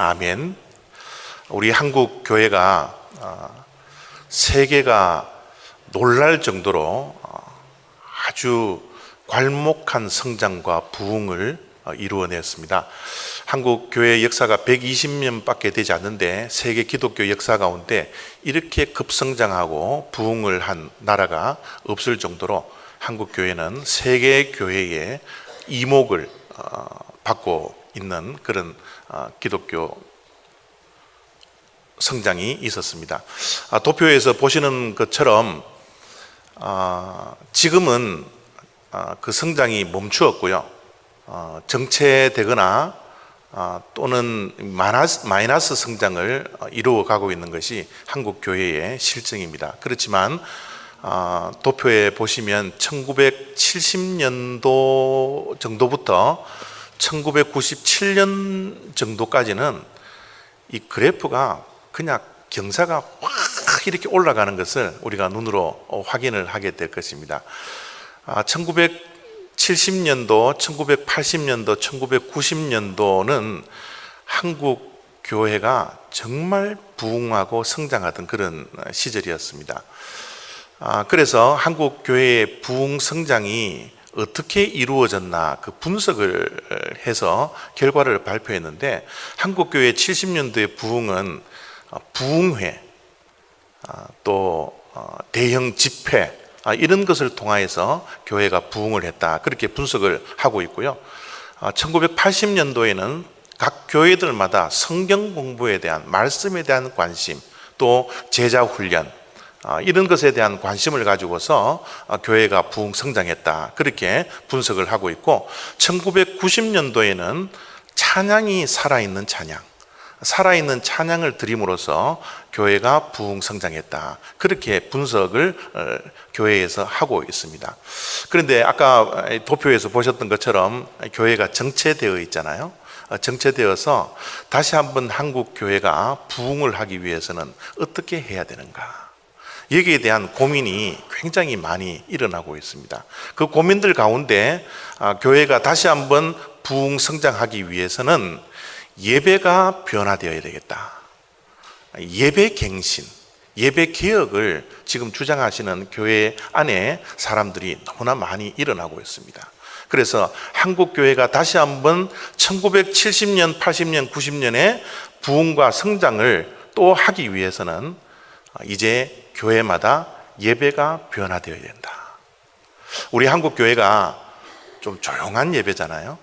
아멘. 우리 한국 교회가 세계가 놀랄 정도로 아주 괄목한 성장과 부흥을 이루어냈습니다. 한국 교회 역사가 120년밖에 되지 않는데 세계 기독교 역사 가운데 이렇게 급성장하고 부흥을 한 나라가 없을 정도로 한국 교회는 세계 교회의 이목을 받고 있는 그런 기독교 성장이 있었습니다. 도표에서 보시는 것처럼 지금은 그 성장이 멈추었고요. 정체되거나 또는 마이너스 성장을 이루어가고 있는 것이 한국 교회의 실정입니다. 그렇지만 도표에 보시면 1970년도 정도부터 1997년 정도까지는 이 그래프가 그냥 경사가 확 이렇게 올라가는 것을 우리가 눈으로 확인을 하게 될 것입니다. 1970년도, 1980년도, 1990년도는 한국 교회가 정말 부흥하고 성장하던 그런 시절이었습니다. 그래서 한국 교회의 부흥 성장이 어떻게 이루어졌나 그 분석을 해서 결과를 발표했는데, 한국 교회 70년도의 부흥은 부흥회, 또 대형 집회 이런 것을 통하여서 교회가 부흥을 했다, 그렇게 분석을 하고 있고요. 1980년도에는 각 교회들마다 성경 공부에 대한, 말씀에 대한 관심, 또 제자 훈련 이런 것에 대한 관심을 가지고서 교회가 부흥 성장했다, 그렇게 분석을 하고 있고, 1990년도에는 찬양이 살아있는 찬양, 살아있는 찬양을 드림으로써 교회가 부흥 성장했다, 그렇게 분석을 교회에서 하고 있습니다. 그런데 아까 도표에서 보셨던 것처럼 교회가 정체되어 있잖아요. 정체되어서 다시 한번 한국 교회가 부흥을 하기 위해서는 어떻게 해야 되는가, 여기에 대한 고민이 굉장히 많이 일어나고 있습니다. 그 고민들 가운데 교회가 다시 한번 부흥 성장하기 위해서는 예배가 변화되어야 되겠다, 예배 갱신, 예배 개혁을 지금 주장하시는 교회 안에 사람들이 너무나 많이 일어나고 있습니다. 그래서 한국 교회가 다시 한번 1970년, 80년, 90년의 부흥과 성장을 또 하기 위해서는 이제 교회마다 예배가 변화되어야 된다. 우리 한국 교회가 좀 조용한 예배잖아요.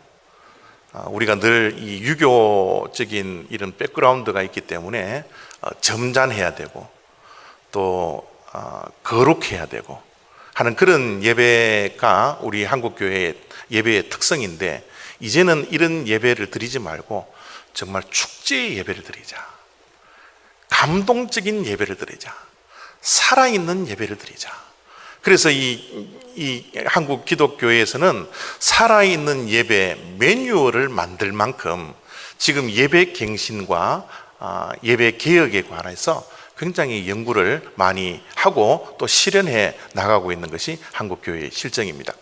우리가 늘 이 유교적인 이런 백그라운드가 있기 때문에 점잖해야 되고 또 거룩해야 되고 하는 그런 예배가 우리 한국 교회의 예배의 특성인데, 이제는 이런 예배를 드리지 말고 정말 축제의 예배를 드리자, 감동적인 예배를 드리자, 살아있는 예배를 드리자. 그래서 이 한국 기독교회에서는 살아있는 예배 매뉴얼을 만들 만큼 지금 예배 갱신과 예배 개혁에 관해서 굉장히 연구를 많이 하고 또 실현해 나가고 있는 것이 한국 교회의 실정입니다.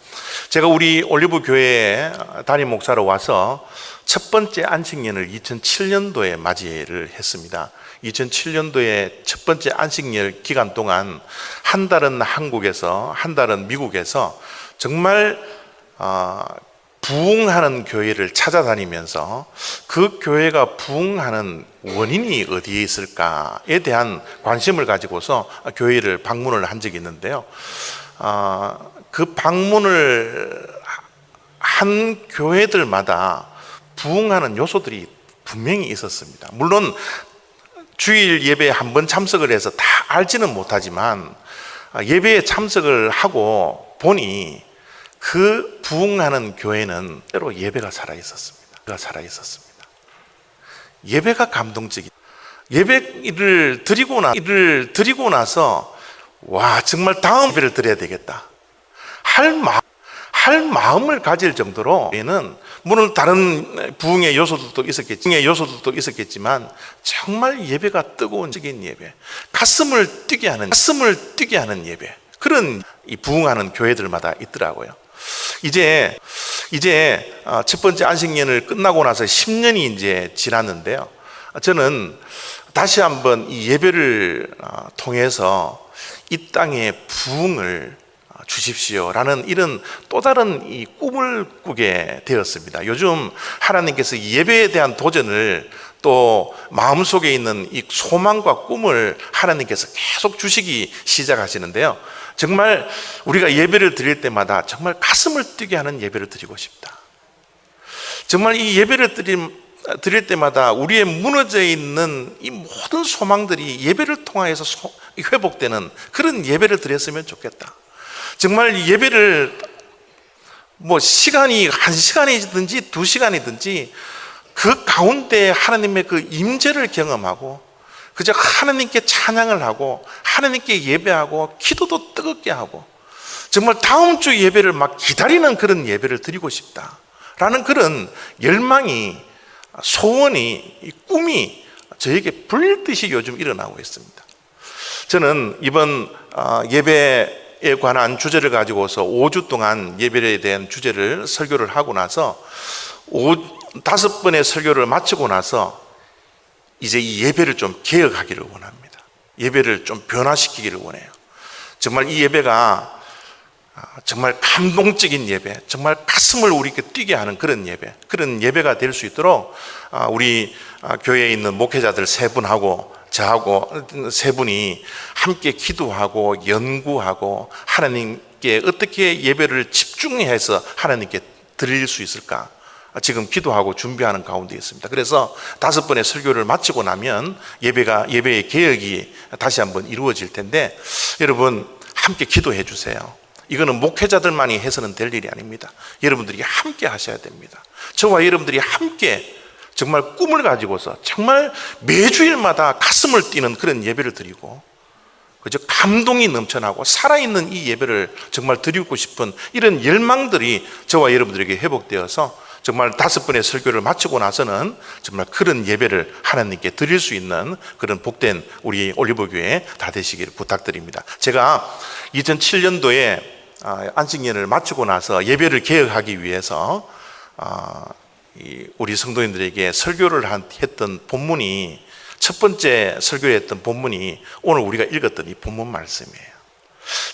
제가 우리 올리브 교회에 담임 목사로 와서 첫 번째 안식년을 2007년도에 맞이를 했습니다. 2007년도에 첫 번째 안식년 기간 동안 한 달은 한국에서, 한 달은 미국에서 정말 부흥하는 교회를 찾아다니면서 그 교회가 부흥하는 원인이 어디에 있을까에 대한 관심을 가지고서 교회를 방문을 한 적이 있는데요. 그 방문을 한 교회들마다 부흥하는 요소들이 분명히 있었습니다. 물론 주일 예배에 한 번 참석을 해서 다 알지는 못하지만 예배에 참석을 하고 보니 그 부흥하는 교회는 때로 예배가 살아있었습니다. 예배가 감동적이다. 예배를 드리고 나서 와, 정말 다음 예배를 드려야 되겠다 할 마음을 가질 정도로, 얘는 물론 다른 부흥의 요소들도 있었겠지만 정말 예배가 뜨거운 적인 예배, 가슴을 뛰게 하는 예배, 그런 이 부흥하는 교회들마다 있더라고요. 이제 첫 번째 안식년을 끝나고 나서 10년이 이제 지났는데요. 저는 다시 한번 이 예배를 통해서 이 땅에 부흥을 주십시오라는 이런 또 다른 이 꿈을 꾸게 되었습니다. 요즘 하나님께서 예배에 대한 도전을 또 마음속에 있는 이 소망과 꿈을 하나님께서 계속 주시기 시작하시는데요. 정말 우리가 예배를 드릴 때마다 정말 가슴을 뛰게 하는 예배를 드리고 싶다. 정말 이 예배를 드릴 때마다 우리의 무너져 있는 이 모든 소망들이 예배를 통해서 회복되는 그런 예배를 드렸으면 좋겠다. 정말 예배를 시간이 1시간이든지 2시간이든지 그 가운데 하나님의 그 임재를 경험하고 그저 하나님께 찬양을 하고 하나님께 예배하고 기도도 뜨겁게 하고 정말 다음 주 예배를 막 기다리는 그런 예배를 드리고 싶다라는 그런 열망이, 소원이, 이 꿈이 저에게 불듯이 요즘 일어나고 있습니다. 저는 이번 예배에 관한 주제를 가지고서 5주 동안 예배에 대한 주제를 설교를 하고 나서 5번의 설교를 마치고 나서 이제 이 예배를 좀 개혁하기를 원합니다. 예배를 좀 변화시키기를 원해요. 정말 이 예배가 정말 감동적인 예배, 정말 가슴을 우리에게 뛰게 하는 그런 예배가 될 수 있도록 우리 교회에 있는 목회자들 3분하고 저하고 3분이 함께 기도하고 연구하고 하나님께 어떻게 예배를 집중해서 하나님께 드릴 수 있을까 지금 기도하고 준비하는 가운데 있습니다. 그래서 5번의 설교를 마치고 나면 예배의 개혁이 다시 한번 이루어질 텐데 여러분 함께 기도해 주세요. 이거는 목회자들만이 해서는 될 일이 아닙니다. 여러분들이 함께 하셔야 됩니다. 저와 여러분들이 함께 정말 꿈을 가지고서 정말 매주일마다 가슴을 뛰는 그런 예배를 드리고 그저 감동이 넘쳐나고 살아있는 이 예배를 정말 드리고 싶은 이런 열망들이 저와 여러분들에게 회복되어서 정말 5번의 설교를 마치고 나서는 정말 그런 예배를 하나님께 드릴 수 있는 그런 복된 우리 올리브교회 다 되시기를 부탁드립니다. 제가 2007년도에 안식년을 마치고 나서 예배를 개혁하기 위해서 우리 성도님들에게 설교를 했던 본문이 첫 번째 설교했던 본문이 오늘 우리가 읽었던 이 본문 말씀이에요.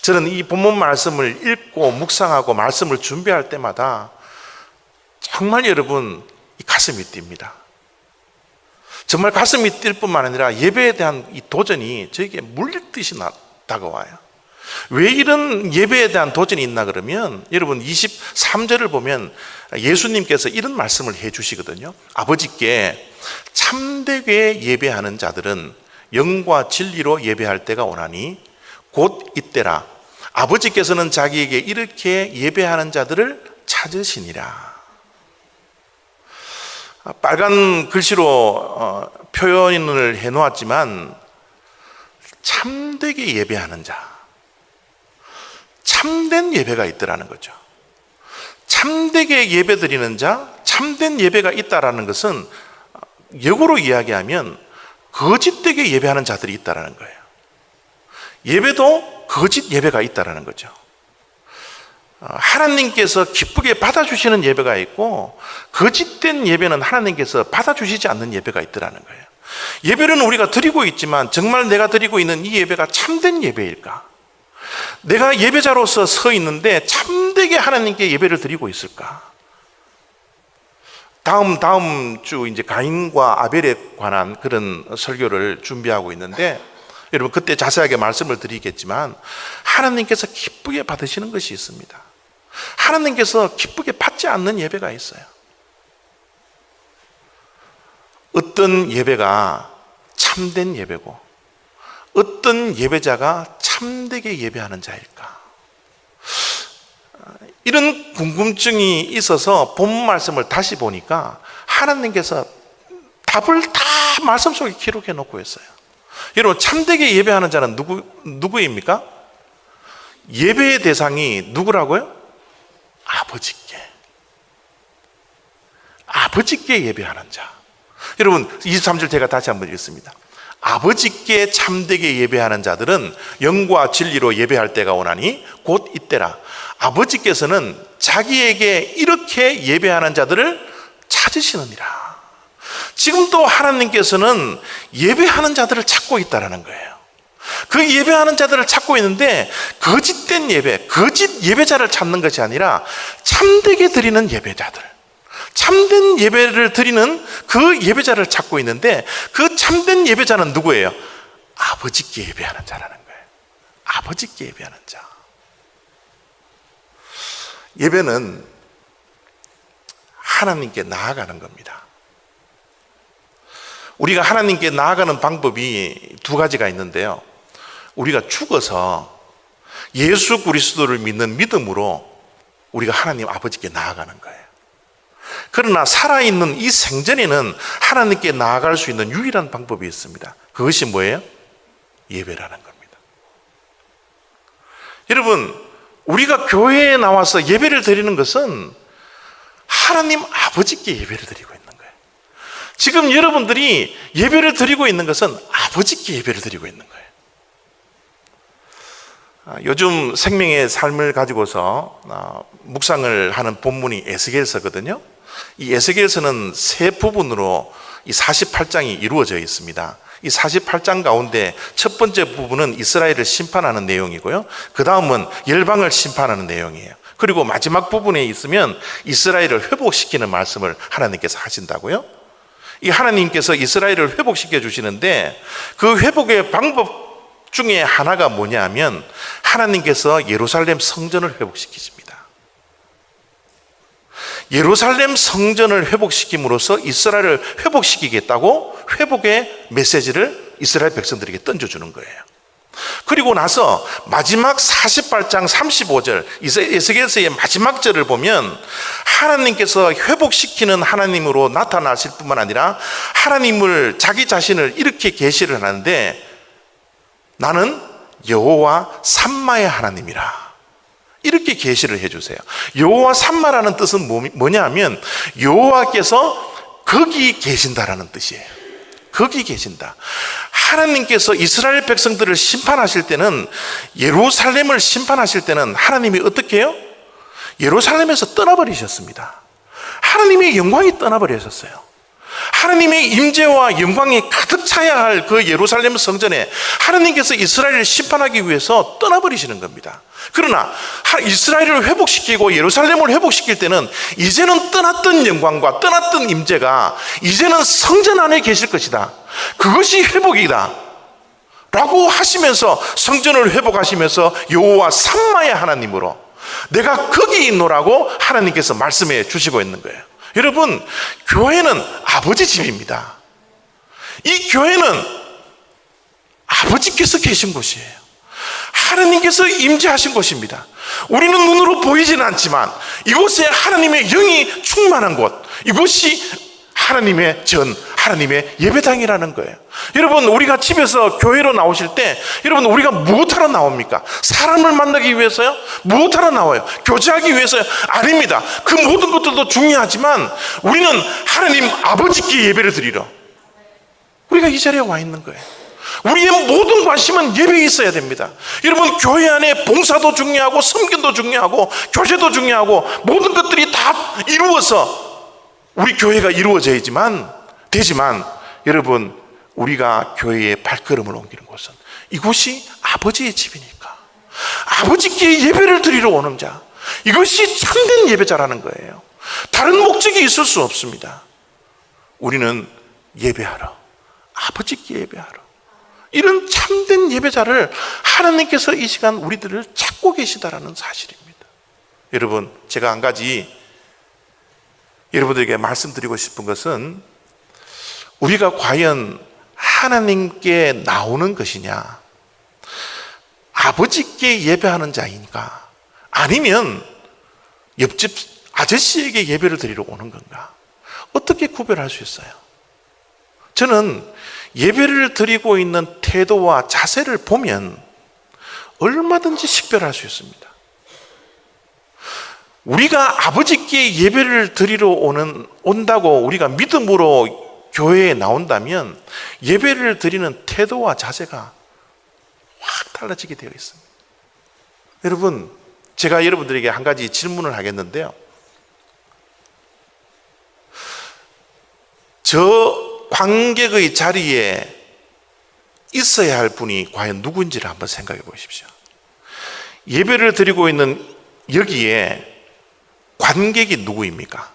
저는 이 본문 말씀을 읽고 묵상하고 말씀을 준비할 때마다 정말 여러분 이 가슴이 뜁니다. 정말 가슴이 뛸 뿐만 아니라 예배에 대한 이 도전이 저에게 물리듯이 다가와요. 왜 이런 예배에 대한 도전이 있나 그러면 여러분 23절을 보면 예수님께서 이런 말씀을 해 주시거든요. 아버지께 참되게 예배하는 자들은 영과 진리로 예배할 때가 오나니 곧 이때라. 아버지께서는 자기에게 이렇게 예배하는 자들을 찾으시니라. 빨간 글씨로 표현을 해 놓았지만 참되게 예배하는 자, 참된 예배가 있더라는 거죠. 참되게 예배드리는 자, 참된 예배가 있다라는 것은 역으로 이야기하면 거짓되게 예배하는 자들이 있다라는 거예요. 예배도 거짓 예배가 있다라는 거죠. 하나님께서 기쁘게 받아주시는 예배가 있고 거짓된 예배는 하나님께서 받아주시지 않는 예배가 있더라는 거예요. 예배는 우리가 드리고 있지만 정말 내가 드리고 있는 이 예배가 참된 예배일까? 내가 예배자로서 서 있는데 참되게 하나님께 예배를 드리고 있을까? 다음 주 이제 가인과 아벨에 관한 그런 설교를 준비하고 있는데 여러분 그때 자세하게 말씀을 드리겠지만 하나님께서 기쁘게 받으시는 것이 있습니다. 하나님께서 기쁘게 받지 않는 예배가 있어요. 어떤 예배가 참된 예배고 어떤 예배자가 참되게 예배하는 자일까? 이런 궁금증이 있어서 본문 말씀을 다시 보니까 하나님께서 답을 다 말씀 속에 기록해 놓고 있어요. 여러분 참되게 예배하는 자는 누구입니까? 예배의 대상이 누구라고요? 아버지께 예배하는 자. 여러분 23절 제가 다시 한번 읽습니다. 아버지께 참되게 예배하는 자들은 영과 진리로 예배할 때가 오나니 곧 이때라. 아버지께서는 자기에게 이렇게 예배하는 자들을 찾으시느니라. 지금도 하나님께서는 예배하는 자들을 찾고 있다는 거예요. 그 예배하는 자들을 찾고 있는데 거짓된 예배, 거짓 예배자를 찾는 것이 아니라 참되게 드리는 예배자들, 참된 예배를 드리는 그 예배자를 찾고 있는데 그 참된 예배자는 누구예요? 아버지께 예배하는 자라는 거예요. 아버지께 예배하는 자. 예배는 하나님께 나아가는 겁니다. 우리가 하나님께 나아가는 방법이 두 가지가 있는데요. 우리가 죽어서 예수 그리스도를 믿는 믿음으로 우리가 하나님 아버지께 나아가는 거예요. 그러나 살아있는 이 생전에는 하나님께 나아갈 수 있는 유일한 방법이 있습니다. 그것이 뭐예요? 예배라는 겁니다. 여러분, 우리가 교회에 나와서 예배를 드리는 것은 하나님 아버지께 예배를 드리고 있는 거예요. 지금 여러분들이 예배를 드리고 있는 것은 아버지께 예배를 드리고 있는 거예요. 요즘 생명의 삶을 가지고서 묵상을 하는 본문이 에스겔서거든요. 이 에스겔서는 세 부분으로 이 48장이 이루어져 있습니다. 이 48장 가운데 첫 번째 부분은 이스라엘을 심판하는 내용이고요. 그 다음은 열방을 심판하는 내용이에요. 그리고 마지막 부분에 있으면 이스라엘을 회복시키는 말씀을 하나님께서 하신다고요. 이 하나님께서 이스라엘을 회복시켜 주시는데 그 회복의 방법 중에 하나가 뭐냐면 하나님께서 예루살렘 성전을 회복시키십니다. 예루살렘 성전을 회복시킴으로써 이스라엘을 회복시키겠다고 회복의 메시지를 이스라엘 백성들에게 던져주는 거예요. 그리고 나서 마지막 48장 35절 에스겔서의 마지막 절을 보면 하나님께서 회복시키는 하나님으로 나타나실 뿐만 아니라 하나님을 자기 자신을 이렇게 계시를 하는데 나는 여호와 삼마의 하나님이라 이렇게 계시를 해주세요. 여호와 삼마라는 뜻은 뭐냐 하면 여호와께서 거기 계신다라는 뜻이에요. 거기 계신다. 하나님께서 이스라엘 백성들을 심판하실 때는 예루살렘을 심판하실 때는 하나님이 어떻게 해요? 예루살렘에서 떠나버리셨습니다. 하나님의 영광이 떠나버리셨어요. 하나님의 임재와 영광이 가득 차야 할 그 예루살렘 성전에 하나님께서 이스라엘을 심판하기 위해서 떠나버리시는 겁니다. 그러나 이스라엘을 회복시키고 예루살렘을 회복시킬 때는 이제는 떠났던 영광과 떠났던 임재가 이제는 성전 안에 계실 것이다. 그것이 회복이다 라고 하시면서 성전을 회복하시면서 여호와 삼마의 하나님으로 내가 거기 있노라고 하나님께서 말씀해 주시고 있는 거예요. 여러분, 교회는 아버지 집입니다. 이 교회는 아버지께서 계신 곳이에요. 하나님께서 임재하신 곳입니다. 우리는 눈으로 보이지는 않지만 이곳에 하나님의 영이 충만한 곳, 이곳이 하나님의 하나님의 예배당이라는 거예요. 여러분, 우리가 집에서 교회로 나오실 때 여러분 우리가 무엇하러 나옵니까? 사람을 만나기 위해서요? 무엇하러 나와요? 교제하기 위해서요? 아닙니다. 그 모든 것들도 중요하지만 우리는 하나님 아버지께 예배를 드리러 우리가 이 자리에 와 있는 거예요. 우리의 모든 관심은 예배에 있어야 됩니다. 여러분, 교회 안에 봉사도 중요하고 섬김도 중요하고 교제도 중요하고 모든 것들이 다 이루어서 우리 교회가 이루어져야지만 되지만 여러분, 우리가 교회에 발걸음을 옮기는 곳은 이곳이 아버지의 집이니까 아버지께 예배를 드리러 오는 자, 이것이 참된 예배자라는 거예요. 다른 목적이 있을 수 없습니다. 우리는 예배하러, 아버지께 예배하러, 이런 참된 예배자를 하나님께서 이 시간 우리들을 찾고 계시다라는 사실입니다. 여러분, 제가 한 가지 여러분들에게 말씀드리고 싶은 것은 우리가 과연 하나님께 나오는 것이냐, 아버지께 예배하는 자인가, 아니면 옆집 아저씨에게 예배를 드리러 오는 건가, 어떻게 구별할 수 있어요? 저는 예배를 드리고 있는 태도와 자세를 보면 얼마든지 식별할 수 있습니다. 우리가 아버지께 예배를 드리러 온다고 우리가 믿음으로 교회에 나온다면 예배를 드리는 태도와 자세가 확 달라지게 되어 있습니다. 여러분, 제가 여러분들에게 한 가지 질문을 하겠는데요. 저 관객의 자리에 있어야 할 분이 과연 누구인지를 한번 생각해 보십시오. 예배를 드리고 있는 여기에 관객이 누구입니까?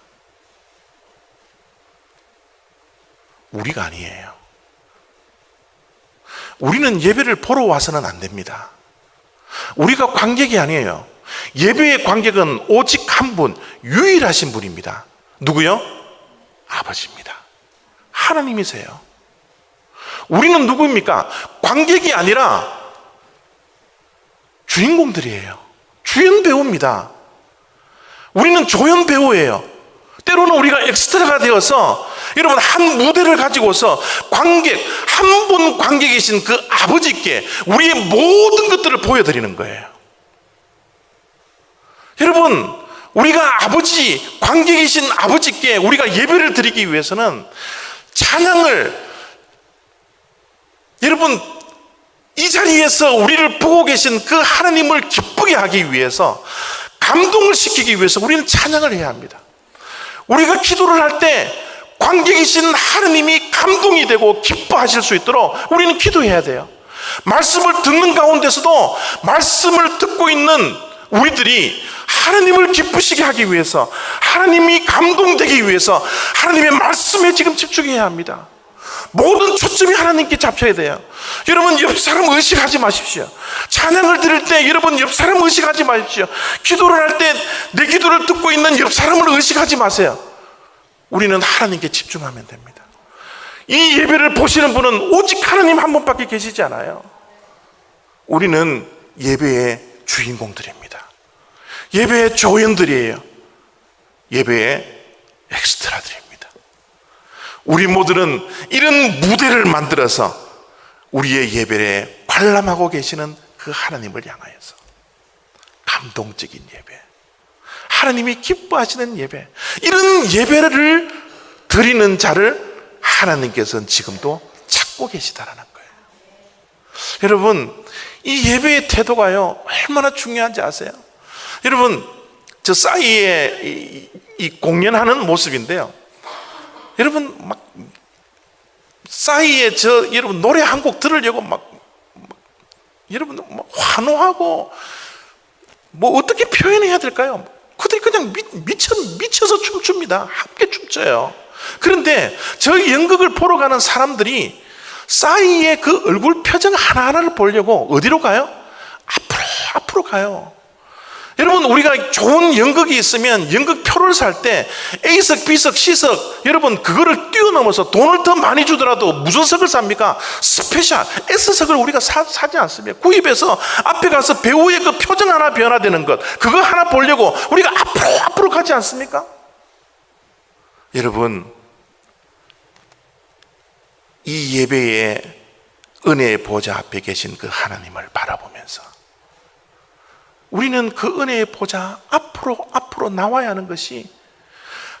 우리가 아니에요. 우리는 예배를 보러 와서는 안 됩니다. 우리가 관객이 아니에요. 예배의 관객은 오직 한 분, 유일하신 분입니다. 누구요? 아버지입니다. 하나님이세요. 우리는 누구입니까? 관객이 아니라 주인공들이에요. 주연 배우입니다. 우리는 조연 배우예요. 때로는 우리가 엑스트라가 되어서 여러분 한 무대를 가지고서 관객, 한 분 관객이신 그 아버지께 우리의 모든 것들을 보여드리는 거예요. 여러분, 우리가 아버지, 관객이신 아버지께 우리가 예배를 드리기 위해서는 찬양을, 여러분 이 자리에서 우리를 보고 계신 그 하나님을 기쁘게 하기 위해서, 감동을 시키기 위해서 우리는 찬양을 해야 합니다. 우리가 기도를 할 때 관객이신 하나님이 감동이 되고 기뻐하실 수 있도록 우리는 기도해야 돼요. 말씀을 듣는 가운데서도 말씀을 듣고 있는 우리들이 하나님을 기쁘시게 하기 위해서, 하나님이 감동되기 위해서 하나님의 말씀에 지금 집중해야 합니다. 모든 초점이 하나님께 잡혀야 돼요. 여러분 옆 사람 의식하지 마십시오. 찬양을 드릴 때 여러분 옆 사람 의식하지 마십시오. 기도를 할 때 내 기도를 듣고 있는 옆 사람을 의식하지 마세요. 우리는 하나님께 집중하면 됩니다. 이 예배를 보시는 분은 오직 하나님 한 분밖에 계시지 않아요. 우리는 예배의 주인공들입니다. 예배의 조연들이에요. 예배의 엑스트라들입니다. 우리 모두는 이런 무대를 만들어서 우리의 예배에 관람하고 계시는 그 하나님을 향하여서 감동적인 예배, 하나님이 기뻐하시는 예배, 이런 예배를 드리는 자를 하나님께서는 지금도 찾고 계시다라는 거예요. 여러분, 이 예배의 태도가요 얼마나 중요한지 아세요? 여러분, 저 싸이의 이 공연하는 모습인데요, 여러분 막 싸이의 여러분 노래 한 곡 들으려고 여러분 환호하고 뭐 어떻게 표현해야 될까요? 그들이 그냥 미쳐서 춤춥니다. 함께 춤춰요. 그런데 저 연극을 보러 가는 사람들이 싸이의 그 얼굴 표정 하나하나를 보려고 어디로 가요? 앞으로 가요. 여러분, 우리가 좋은 연극이 있으면 연극표를 살 때 A석, B석, C석, 여러분 그거를 뛰어넘어서 돈을 더 많이 주더라도 무슨 석을 삽니까? 스페셜 S석을 우리가 사지 않습니까? 구입해서 앞에 가서 배우의 그 표정 하나 변화되는 것, 그거 하나 보려고 우리가 앞으로 가지 않습니까? 여러분, 이 예배의 은혜의 보좌 앞에 계신 그 하나님을 바라보면서 우리는 그 은혜의 보좌 앞으로 나와야 하는 것이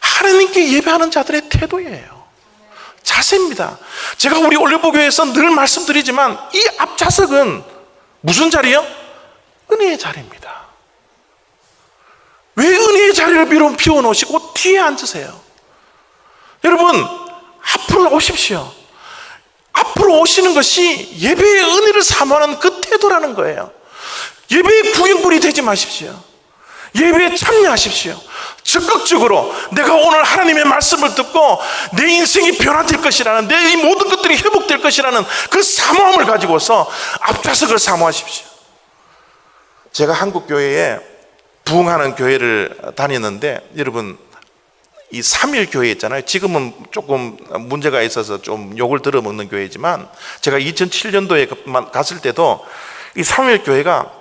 하나님께 예배하는 자들의 태도예요. 자세입니다. 제가 우리 올리브교회에서 늘 말씀드리지만 이 앞좌석은 무슨 자리요? 은혜의 자리입니다. 왜 은혜의 자리를 비워놓으시고 뒤에 앉으세요? 여러분, 앞으로 오십시오. 앞으로 오시는 것이 예배의 은혜를 사모하는 그 태도라는 거예요. 예배의 구경꾼이 되지 마십시오. 예배에 참여하십시오. 적극적으로 내가 오늘 하나님의 말씀을 듣고 내 인생이 변화될 것이라는, 내 이 모든 것들이 회복될 것이라는 그 사모함을 가지고서 앞좌석을 사모하십시오. 제가 한국 교회에 부흥하는 교회를 다녔는데, 여러분 이 3일 교회 있잖아요. 지금은 조금 문제가 있어서 좀 욕을 들어먹는 교회지만, 제가 2007년도에 갔을 때도 이 3일 교회가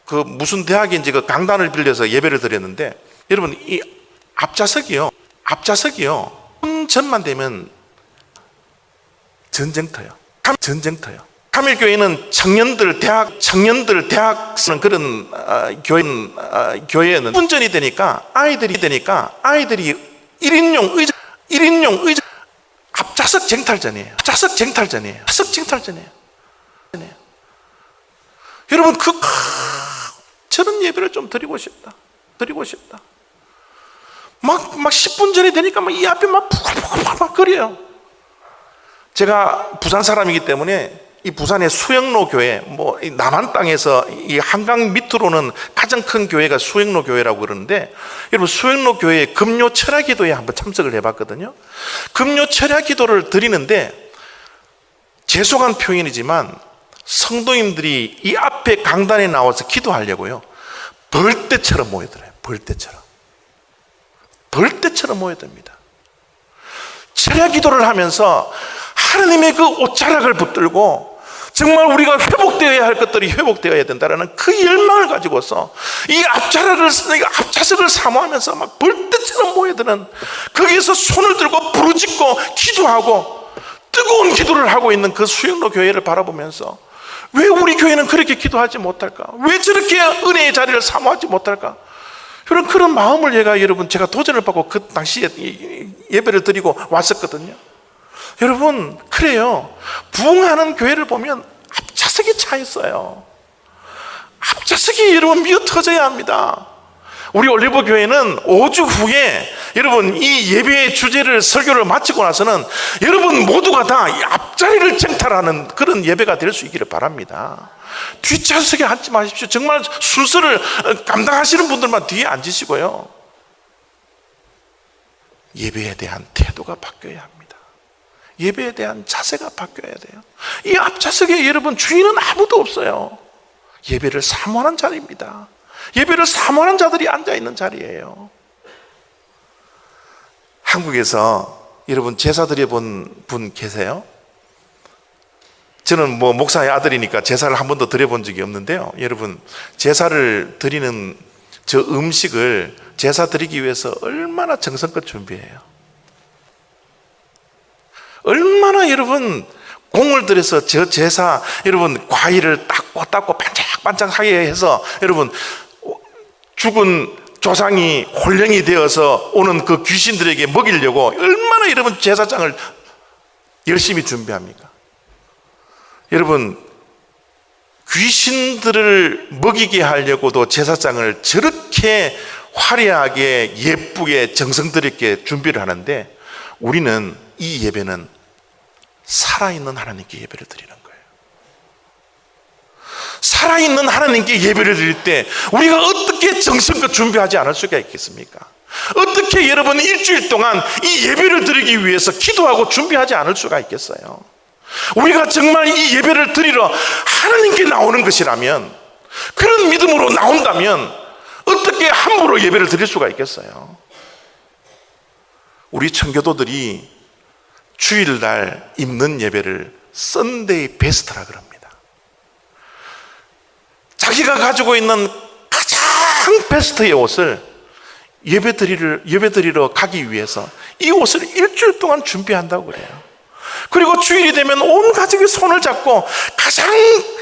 그 무슨 대학인지 그 강단을 빌려서 예배를 드렸는데, 여러분 이 앞좌석이요 전만 되면 전쟁터요. 3일 교회는 청년들 대학 쓰는 그런 교회는 운전이 되니까 아이들이 1인용 의자 앞좌석 쟁탈전이에요. 여러분 저런 예배를 좀 드리고 싶다. 막 10분 전이 되니까 막 이 앞이 막 푹푹푹 거려요. 제가 부산 사람이기 때문에 이 부산의 수영로 교회, 이 남한 땅에서 이 한강 밑으로는 가장 큰 교회가 수영로 교회라고 그러는데, 여러분 수영로 교회 금요 철야 기도에 한번 참석을 해봤거든요. 금요 철야 기도를 드리는데, 죄송한 표현이지만 성도님들이 이 앞에 강단에 나와서 기도하려고요, 벌떼처럼 모여들어요. 벌떼처럼 모여듭니다. 철야 기도를 하면서 하나님의 그 옷자락을 붙들고 정말 우리가 회복되어야 할 것들이 회복되어야 된다는 그 열망을 가지고서 이 앞좌석을 사모하면서 막 벌떼처럼 모여드는, 거기에서 손을 들고 부르짖고 기도하고 뜨거운 기도를 하고 있는 그 수영로 교회를 바라보면서, 왜 우리 교회는 그렇게 기도하지 못할까? 왜 저렇게 은혜의 자리를 사모하지 못할까? 그런 마음을 제가 도전을 받고 그 당시에 예배를 드리고 왔었거든요. 여러분, 그래요. 부흥하는 교회를 보면 앞좌석이 차 있어요. 앞좌석이 여러분 미어 터져야 합니다. 우리 올리브 교회는 5주 후에 여러분 이 예배의 주제를 설교를 마치고 나서는 여러분 모두가 다 앞자리를 쟁탈하는 그런 예배가 될 수 있기를 바랍니다. 뒷좌석에 앉지 마십시오. 정말 순서를 감당하시는 분들만 뒤에 앉으시고요, 예배에 대한 태도가 바뀌어야 합니다. 예배에 대한 자세가 바뀌어야 돼요. 이 앞좌석에 여러분 주인은 아무도 없어요. 예배를 사모하는 자리입니다. 예배를 사모하는 자들이 앉아있는 자리예요. 한국에서 여러분 제사 드려본 분 계세요? 저는 목사의 아들이니까 제사를 한 번도 드려본 적이 없는데요, 여러분 제사를 드리는 저 음식을 제사 드리기 위해서 얼마나 정성껏 준비해요. 얼마나 여러분 공을 들여서 저 제사, 여러분 과일을 닦고 반짝반짝하게 해서 여러분 죽은 조상이 혼령이 되어서 오는 그 귀신들에게 먹이려고 얼마나 여러분 제사장을 열심히 준비합니까? 여러분 귀신들을 먹이게 하려고도 제사장을 저렇게 화려하게 예쁘게 정성들 있게 준비를 하는데, 우리는 이 예배는 살아있는 하나님께 예배를 드리는 거예요. 살아있는 하나님께 예배를 드릴 때 우리가 어떻게 정성껏 준비하지 않을 수가 있겠습니까? 어떻게 여러분 일주일 동안 이 예배를 드리기 위해서 기도하고 준비하지 않을 수가 있겠어요? 우리가 정말 이 예배를 드리러 하나님께 나오는 것이라면, 그런 믿음으로 나온다면 어떻게 함부로 예배를 드릴 수가 있겠어요? 우리 청교도들이 주일날 입는 예배를 썬데이 베스트라 그럽니다. 자기가 가지고 있는 가장 베스트의 옷을 예배 드리러 가기 위해서 이 옷을 일주일 동안 준비한다고 그래요. 그리고 주일이 되면 온 가족이 손을 잡고 가장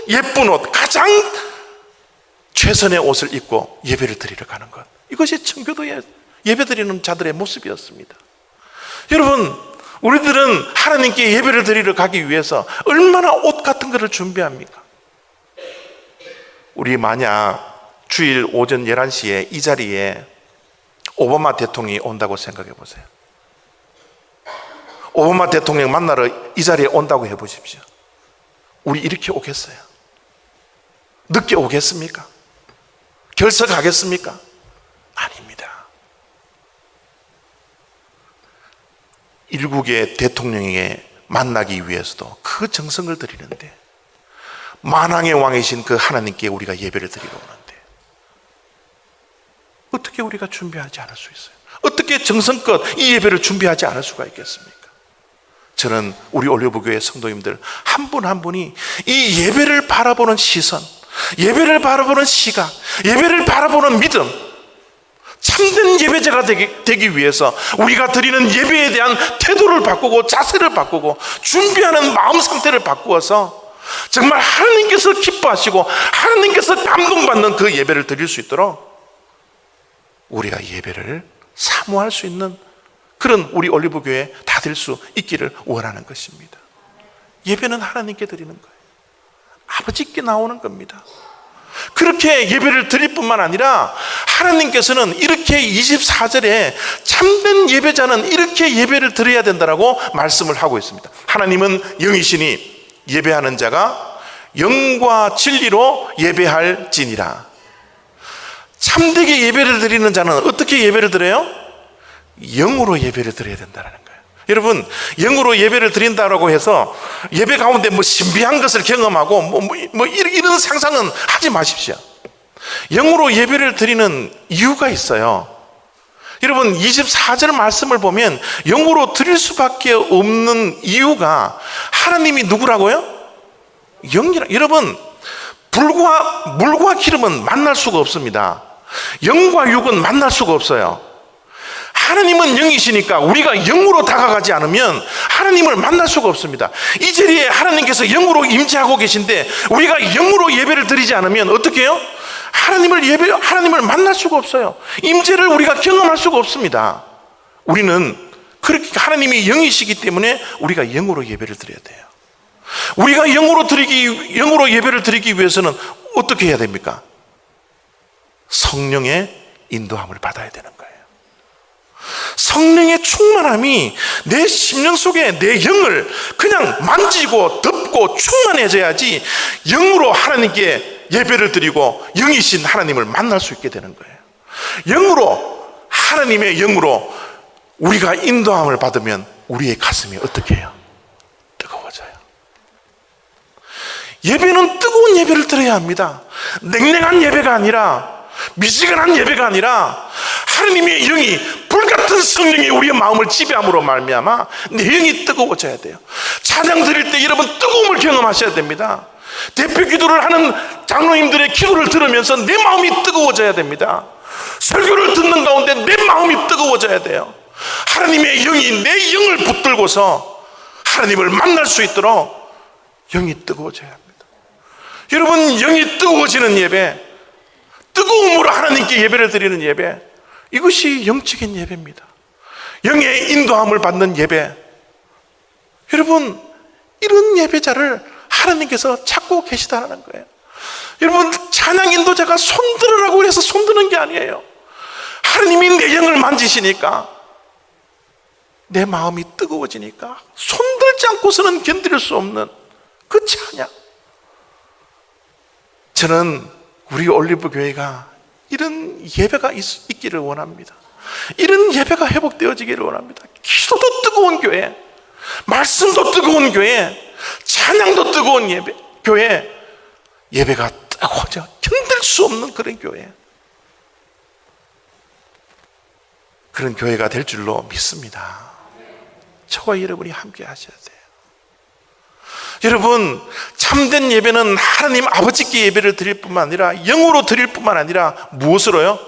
예쁜 옷, 가장 최선의 옷을 입고 예배를 드리러 가는 것, 이것이 청교도의 예배 드리는 자들의 모습이었습니다. 여러분, 우리들은 하나님께 예배를 드리러 가기 위해서 얼마나 옷 같은 것을 준비합니까? 우리 만약 주일 오전 11시에 이 자리에 오바마 대통령이 온다고 생각해 보세요. 오바마 대통령 만나러 이 자리에 온다고 해보십시오. 우리 이렇게 오겠어요? 늦게 오겠습니까? 결석하겠습니까? 아닙니다. 일국의 대통령에게 만나기 위해서도 그 정성을 드리는데, 만왕의 왕이신 그 하나님께 우리가 예배를 드리러 오는데 어떻게 우리가 준비하지 않을 수 있어요? 어떻게 정성껏 이 예배를 준비하지 않을 수가 있겠습니까? 저는 우리 올리브교회 성도님들 한 분 한 분이 이 예배를 바라보는 시선, 예배를 바라보는 시각, 예배를 바라보는 믿음, 참된 예배자가 되기 위해서 우리가 드리는 예배에 대한 태도를 바꾸고 자세를 바꾸고 준비하는 마음 상태를 바꾸어서 정말 하나님께서 기뻐하시고 하나님께서 감동받는 그 예배를 드릴 수 있도록 우리가 예배를 사모할 수 있는 그런 우리 올리브교회 다 될 수 있기를 원하는 것입니다. 예배는 하나님께 드리는 거예요. 아버지께 나오는 겁니다. 그렇게 예배를 드릴 뿐만 아니라 하나님께서는 이렇게 24절에 참된 예배자는 이렇게 예배를 드려야 된다라고 말씀을 하고 있습니다. 하나님은 영이시니 예배하는 자가 영과 진리로 예배할지니라. 참되게 예배를 드리는 자는 어떻게 예배를 드려요? 영으로 예배를 드려야 된다는 거예요. 여러분, 영으로 예배를 드린다라고 해서 예배 가운데 신비한 것을 경험하고 이런 상상은 하지 마십시오. 영으로 예배를 드리는 이유가 있어요. 여러분, 24절 말씀을 보면 영으로 드릴 수밖에 없는 이유가 하나님이 누구라고요? 영이라. 여러분, 물과 기름은 만날 수가 없습니다. 영과 육은 만날 수가 없어요. 하나님은 영이시니까 우리가 영으로 다가가지 않으면 하나님을 만날 수가 없습니다. 이 자리에 하나님께서 영으로 임재하고 계신데 우리가 영으로 예배를 드리지 않으면 어떻게 해요? 하나님을 만날 수가 없어요. 임재를 우리가 경험할 수가 없습니다. 우리는 그렇게 하나님이 영이시기 때문에 우리가 영으로 예배를 드려야 돼요. 우리가 영으로 예배를 드리기 위해서는 어떻게 해야 됩니까? 성령의 인도함을 받아야 되는 거예요. 성령의 충만함이 내 심령 속에 내 영을 그냥 만지고 덮고 충만해져야지 영으로 하나님께 예배를 드리고 영이신 하나님을 만날 수 있게 되는 거예요. 하나님의 영으로 우리가 인도함을 받으면 우리의 가슴이 어떻게 해요? 뜨거워져요. 예배는 뜨거운 예배를 드려야 합니다. 냉랭한 예배가 아니라, 미지근한 예배가 아니라 하나님의 영이, 불같은 성령이 우리의 마음을 지배함으로 말미암아 내 영이 뜨거워져야 돼요. 찬양 드릴 때 여러분 뜨거움을 경험하셔야 됩니다. 대표 기도를 하는 장로님들의 기도를 들으면서 내 마음이 뜨거워져야 됩니다. 설교를 듣는 가운데 내 마음이 뜨거워져야 돼요. 하나님의 영이 내 영을 붙들고서 하나님을 만날 수 있도록 영이 뜨거워져야 합니다. 여러분, 영이 뜨거워지는 예배, 뜨거움으로 하나님께 예배를 드리는 예배, 이것이 영적인 예배입니다. 영의 인도함을 받는 예배. 여러분, 이런 예배자를 하나님께서 찾고 계시다는 거예요. 여러분, 찬양 인도자가 손들으라고 해서 손드는 게 아니에요. 하나님이 내 영을 만지시니까 내 마음이 뜨거워지니까 손들지 않고서는 견딜 수 없는 그 찬양. 저는 우리 올리브 교회가 이런 예배가 있기를 원합니다. 이런 예배가 회복되어지기를 원합니다. 기도도 뜨거운 교회, 말씀도 뜨거운 교회, 찬양도 뜨거운 교회, 예배가 뜨거워져 견딜 수 없는 그런 교회, 그런 교회가 될 줄로 믿습니다. 저와 여러분이 함께 하셔야 돼요. 여러분, 참된 예배는 하나님 아버지께 예배를 드릴 뿐만 아니라 영으로 드릴 뿐만 아니라 무엇으로요?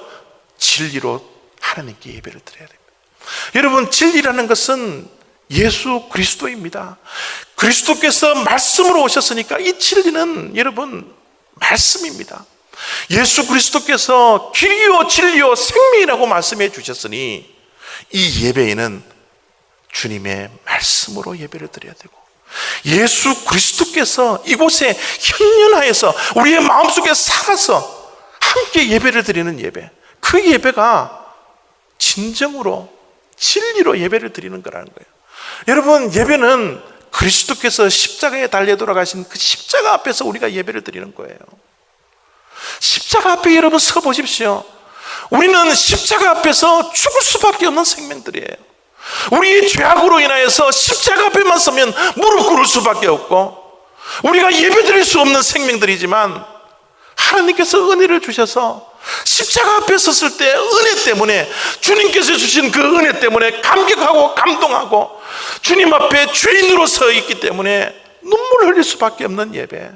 진리로 하나님께 예배를 드려야 됩니다. 여러분, 진리라는 것은 예수 그리스도입니다. 그리스도께서 말씀으로 오셨으니까 이 진리는 여러분 말씀입니다. 예수 그리스도께서 길이요 진리요 생명이라고 말씀해 주셨으니 이 예배에는 주님의 말씀으로 예배를 드려야 되고, 예수 그리스도께서 이곳에 현현하여서 우리의 마음속에 살아서 함께 예배를 드리는 예배, 그 예배가 진정으로 진리로 예배를 드리는 거라는 거예요. 여러분, 예배는 그리스도께서 십자가에 달려 돌아가신 그 십자가 앞에서 우리가 예배를 드리는 거예요. 십자가 앞에 여러분 서 보십시오. 우리는 십자가 앞에서 죽을 수밖에 없는 생명들이에요. 우리의 죄악으로 인하여서 십자가 앞에만 서면 무릎 꿇을 수밖에 없고, 우리가 예배드릴 수 없는 생명들이지만 하나님께서 은혜를 주셔서 십자가 앞에 섰을 때 은혜 때문에, 주님께서 주신 그 은혜 때문에 감격하고 감동하고 주님 앞에 죄인으로 서 있기 때문에 눈물을 흘릴 수밖에 없는 예배,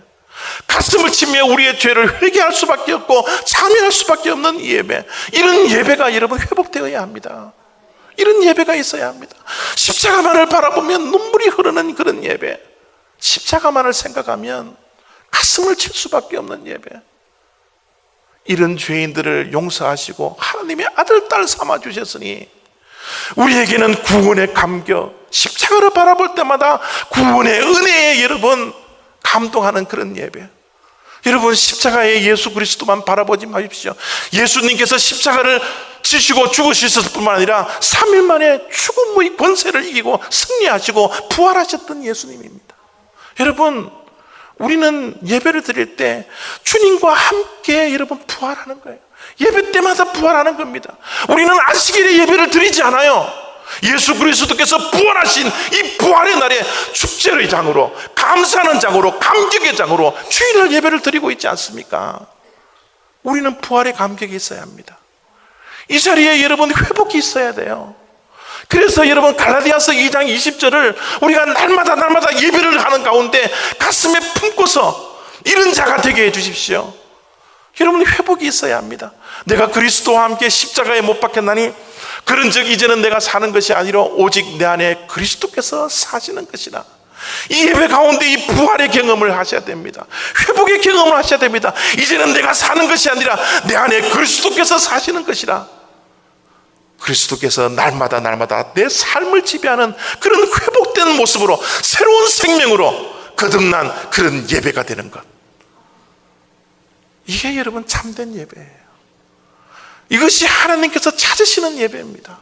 가슴을 치며 우리의 죄를 회개할 수밖에 없고 참여할 수밖에 없는 예배, 이런 예배가 여러분 회복되어야 합니다. 이런 예배가 있어야 합니다. 십자가만을 바라보면 눈물이 흐르는 그런 예배, 십자가만을 생각하면 가슴을 칠 수밖에 없는 예배, 이런 죄인들을 용서하시고 하나님의 아들, 딸 삼아주셨으니 우리에게는 구원의 감격, 십자가를 바라볼 때마다 구원의 은혜에 여러분 감동하는 그런 예배, 여러분, 십자가의 예수 그리스도만 바라보지 마십시오. 예수님께서 십자가를 지시고 죽으셨을 뿐만 아니라 3일 만에 죽음의 권세를 이기고 승리하시고 부활하셨던 예수님입니다. 여러분, 우리는 예배를 드릴 때 주님과 함께 여러분 부활하는 거예요. 예배 때마다 부활하는 겁니다. 우리는 안식일에 예배를 드리지 않아요. 예수 그리스도께서 부활하신 이 부활의 날에 축제의 장으로, 감사하는 장으로, 감격의 장으로 주일날 예배를 드리고 있지 않습니까? 우리는 부활의 감격이 있어야 합니다. 이 자리에 여러분 회복이 있어야 돼요. 그래서 여러분, 갈라디아서 2장 20절을 우리가 날마다 예배를 하는 가운데 가슴에 품고서 이런 자가 되게 해주십시오. 여러분, 회복이 있어야 합니다. 내가 그리스도와 함께 십자가에 못 박혔나니 그런즉 이제는 내가 사는 것이 아니라 오직 내 안에 그리스도께서 사시는 것이라. 이 예배 가운데 이 부활의 경험을 하셔야 됩니다. 회복의 경험을 하셔야 됩니다. 이제는 내가 사는 것이 아니라 내 안에 그리스도께서 사시는 것이라. 그리스도께서 날마다 내 삶을 지배하는 그런 회복된 모습으로, 새로운 생명으로 거듭난 그런 예배가 되는 것, 이게 여러분 참된 예배예요. 이것이 하나님께서 찾으시는 예배입니다.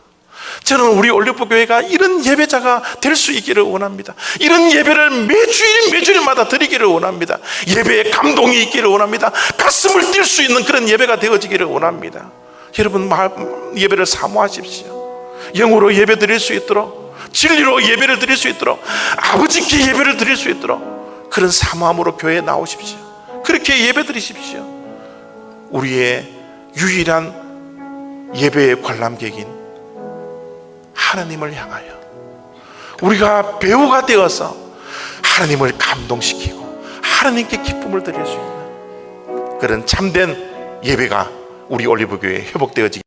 저는 우리 올리브 교회가 이런 예배자가 될 수 있기를 원합니다. 이런 예배를 매주일마다 드리기를 원합니다. 예배에 감동이 있기를 원합니다. 가슴을 뛸 수 있는 그런 예배가 되어지기를 원합니다. 여러분, 예배를 사모하십시오. 영으로 예배 드릴 수 있도록, 진리로 예배를 드릴 수 있도록, 아버지께 예배를 드릴 수 있도록 그런 사모함으로 교회에 나오십시오. 그렇게 예배 드리십시오. 우리의 유일한 예배의 관람객인 하나님을 향하여 우리가 배우가 되어서 하나님을 감동시키고 하나님께 기쁨을 드릴 수 있는 그런 참된 예배가 우리 올리브교회에 회복되어지기